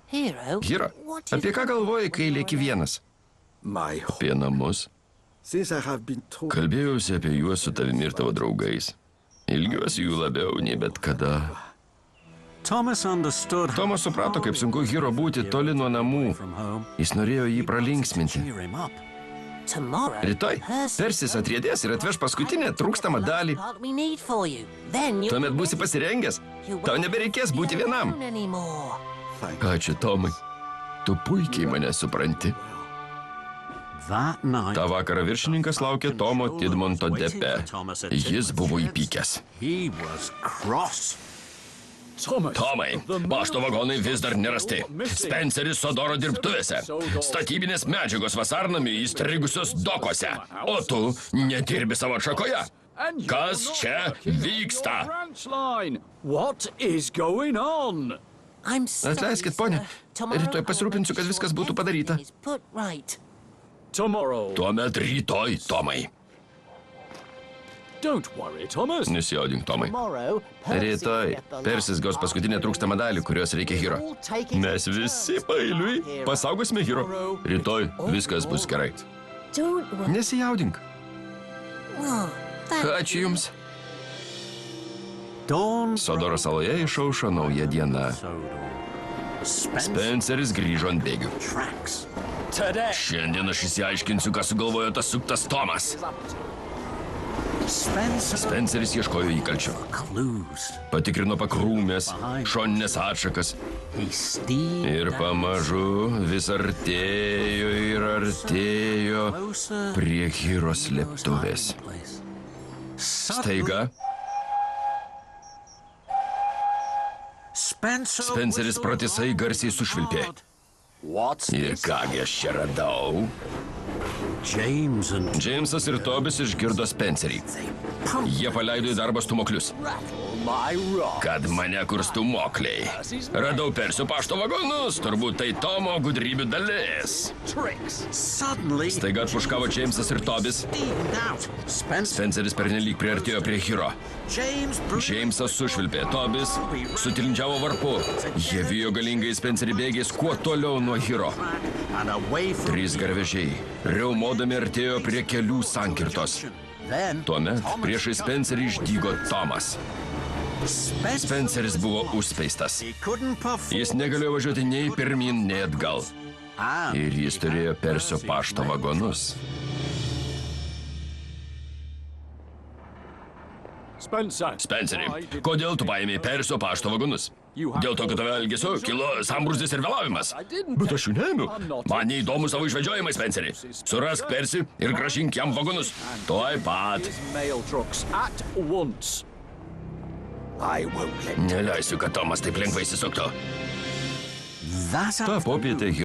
Hiro, apie ką galvoji, kai lieki vienas? Apie namus. Kalbėjausi apie juos su tavimi ir tavo draugais. Ilgiuosi jų labiau nei bet kada. Tomas suprato, kaip sunku Hiro būti toli nuo namų. Jis norėjo jį pralinksminti. Rytoj Persis atriedės ir atveš paskutinę trūkstamą dalį. Tuomet būsi pasirengęs. Tau nebereikės būti vienam. Ačiū, Tomai. Tu puikiai mane supranti. Ta vakarą viršininkas laukė Tomo Tidmonto depe. Jis buvo įpykęs. Tomai, pašto vagonai vis dar nerasti. Spenceris Sodoro dirbtuvėse. Statybinės medžiagos vasarnamiui įstrigusios dokuose. O tu nedirbi savo atšakoje. Kas čia vyksta? Atleiskit, ponė. Rytoj pasirūpinsiu, kad viskas būtų padaryta. Tuomet rytoj, Tomai. Nesijaudink, Tomai. Rytoj Persis gaus paskutinę trūkstamą dalį, kurios reikia Hiro. Mes visi paeiliui pasaugosime Hiro. Rytoj viskas bus gerai. Nesijaudink. Ačiū Jums. Sodoro saloje išaušo nauja diena. Spenceris grįžo ant bėgių. Šiandien aš išsiaiškinsiu, ką sugalvojo tas suktas Tomas. Spenceris ieškojo įkalčio. Patikrino pakrūmės, šoninės atšakas. Ir pamažu vis artėjo ir artėjo prie Hiro slėptuvės. Staiga Spenceris pratisai garsiai sušvilpė. Ir kągi aš čia radau? Džeimsas ir Tobis išgirdo Spencerį. Jie paleido į darbą stūmoklius. Kad mane kur stūmokliai. Radau Persio pašto vagonus, turbūt tai Tomo gudrybių dalis. Staiga atpuškavo Džeimsas ir Tobis. Spenceris pernelyg priartėjo prie Hiro. Džeimsas sušvilpė, Tobis sutilindžiavo varpu. Jie vijo galingai Spencerį bėgiais kuo toliau nuo Hiro. Trys garvežiai, riaumodami artėjo prie kelių sankirtos. Tuomet priešai Spencerį išdygo Tomas. Spenceris buvo užspeistas. Jis negalėjo važiuoti nei pirmin, nei atgal. Ir jis turėjo Persio pašto vagonus. Spenceri, kodėl tu paėmė Persio pašto vagonus? Dėl to, kad tave elgesio kilo sambrūzdis ir vėlavimas. Bet aš jų neėmiau. Man neįdomu savo išvedžiojimai, Spenceri. Surask Persį ir grąžink jam vagonus. Tuoj pat. Neleisiu, kad Tomas taip lengvai įsisuktų. Ta popietė